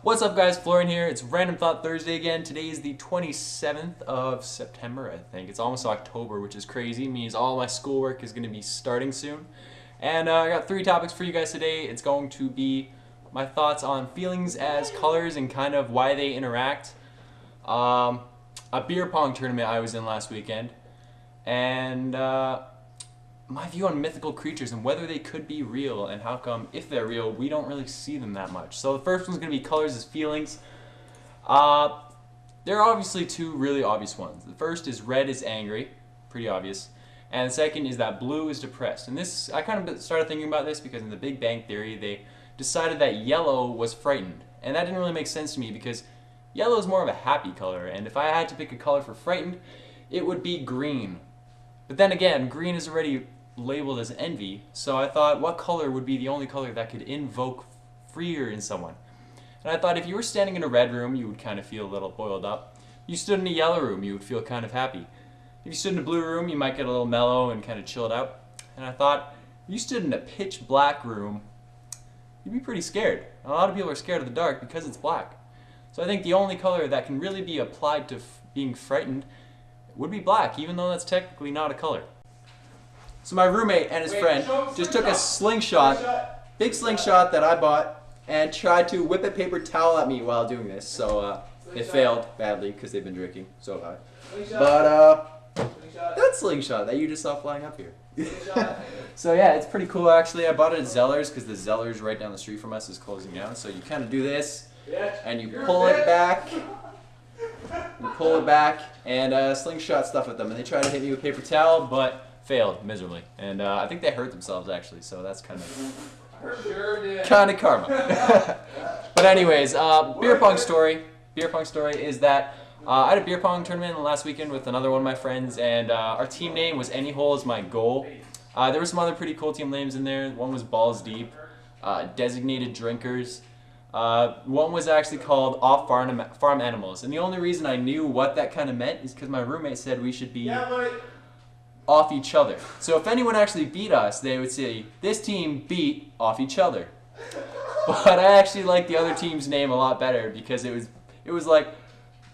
What's up, guys? Florian here. It's Random Thought Thursday again. Today is the 27th of September, I think. It's almost October, which is crazy. It means all my schoolwork is going to be starting soon. And I got 3 topics for you guys today. It's going to be my thoughts on feelings as colors and kind of why they interact. A beer pong tournament I was in last weekend. And my view on mythical creatures and whether they could be real and how come, if they're real, we don't really see them that much. So the first one's going to be colors as feelings. There are obviously 2 really obvious ones. The first is red is angry, pretty obvious. And the second is that blue is depressed. And this, I kind of started thinking about this because in the Big Bang Theory, they decided that yellow was frightened. And that didn't really make sense to me because yellow is more of a happy color. And if I had to pick a color for frightened, it would be green. But then again, green is already labeled as envy, so I thought what color would be the only color that could invoke fear in someone. And I thought if you were standing in a red room, you would kind of feel a little boiled up. If you stood in a yellow room, you would feel kind of happy. If you stood in a blue room, you might get a little mellow and kind of chilled out. And I thought, if you stood in a pitch black room, you'd be pretty scared. A lot of people are scared of the dark because it's black. So I think the only color that can really be applied to being frightened would be black, even though that's technically not a color. So my roommate and his friend just took a slingshot, big slingshot that I bought, and tried to whip a paper towel at me while doing this. So it failed badly because they've been drinking so hard. But that slingshot that you just saw flying up here. So yeah, it's pretty cool actually. I bought it at Zeller's because the Zeller's right down the street from us is closing down. So you kind of do this, and you pull it back. You pull it back and slingshot stuff at them. And they tried to hit me with paper towel, but failed miserably, and I think they hurt themselves actually, so that's kind of karma. But anyways, beer pong story. Beer pong story is that I had a beer pong tournament last weekend with another one of my friends, and our team name was Any Hole Is My Goal. There were some other pretty cool team names in there. One was Balls Deep, Designated Drinkers. One was actually called Off Farm Animals, and the only reason I knew what that kind of meant is because my roommate said we should be off each other. So if anyone actually beat us, they would say, this team beat off each other. But I actually like the other team's name a lot better because it was like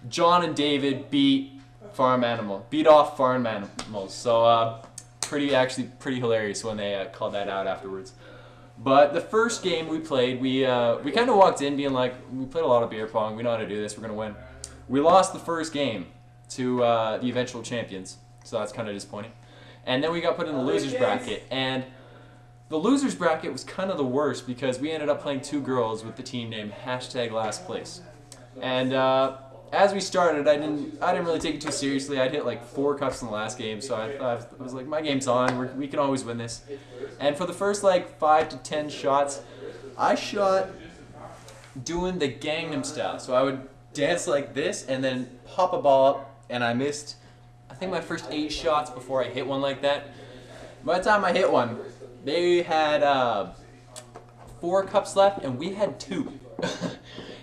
John and David beat off farm animals. So pretty hilarious when they called that out afterwards. But the first game we played, we kind of walked in being like, we played a lot of beer pong, we know how to do this, we're going to win. We lost the first game to the eventual champions, so that's kind of disappointing. And then we got put in the losers bracket, and the losers bracket was kind of the worst because we ended up playing 2 girls with the team name #LastPlace. And as we started, I didn't really take it too seriously. I'd hit like 4 cups in the last game, so I was like, my game's on. We can always win this. And for the first like 5 to 10 shots, I shot doing the Gangnam Style. So I would dance like this and then pop a ball up, and I missed, I think, my first 8 shots before I hit one like that. By the time I hit one, they had 4 cups left, and we had 2.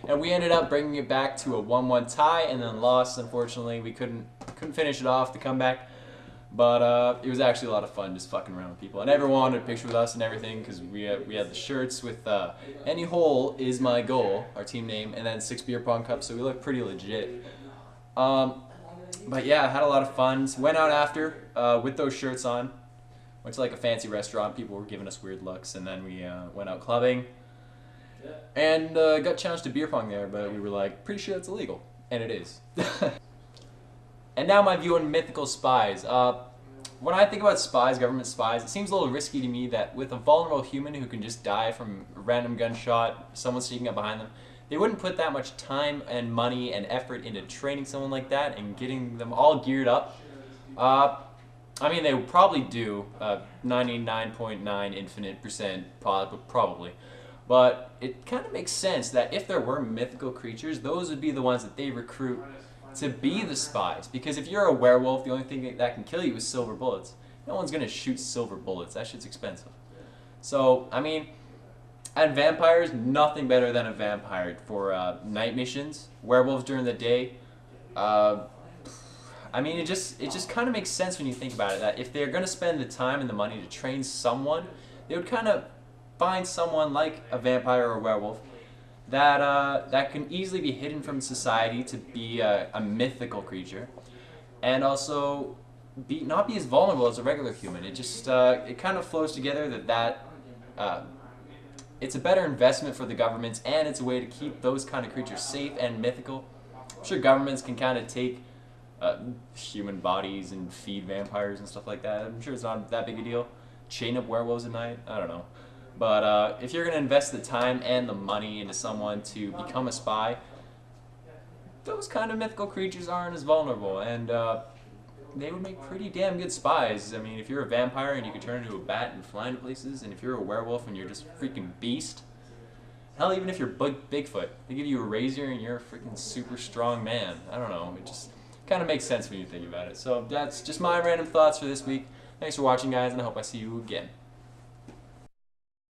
And we ended up bringing it back to a 1-1 tie, and then lost. Unfortunately, we couldn't finish it off the comeback. But it was actually a lot of fun just fucking around with people, and everyone wanted a picture with us and everything because we had the shirts with Any Hole Is My Goal, our team name, and then 6 beer pong cups, so we looked pretty legit. But yeah, I had a lot of fun. So went out after with those shirts on. Went to like a fancy restaurant. People were giving us weird looks, and then we went out clubbing. And got challenged to beer pong there, but we were like, pretty sure it's illegal. And it is. And now my view on mythical spies. When I think about spies, government spies, it seems a little risky to me that with a vulnerable human who can just die from a random gunshot, someone sneaking up behind them, they wouldn't put that much time and money and effort into training someone like that and getting them all geared up. I mean, they would probably do 99.9 infinite percent probably. But it kind of makes sense that if there were mythical creatures, those would be the ones that they recruit to be the spies. Because if you're a werewolf, the only thing that can kill you is silver bullets. No one's going to shoot silver bullets. That shit's expensive. So, I mean, and vampires, nothing better than a vampire for night missions. Werewolves during the day. I mean, it just kind of makes sense when you think about it, that if they're going to spend the time and the money to train someone, they would kind of find someone like a vampire or a werewolf that can easily be hidden from society to be a mythical creature, and also not be as vulnerable as a regular human. It just it kind of flows together that it's a better investment for the governments, and it's a way to keep those kind of creatures safe and mythical. I'm sure governments can kind of take human bodies and feed vampires and stuff like that. I'm sure it's not that big a deal. Chain up werewolves at night, I don't know. But if you're going to invest the time and the money into someone to become a spy, those kind of mythical creatures aren't as vulnerable, and they would make pretty damn good spies. I mean, if you're a vampire and you can turn into a bat and fly into places, and if you're a werewolf and you're just a freaking beast, hell, even if you're Bigfoot, they give you a razor and you're a freaking super strong man. I don't know, it just kind of makes sense when you think about it. So that's just my random thoughts for this week. Thanks for watching, guys, and I hope I see you again.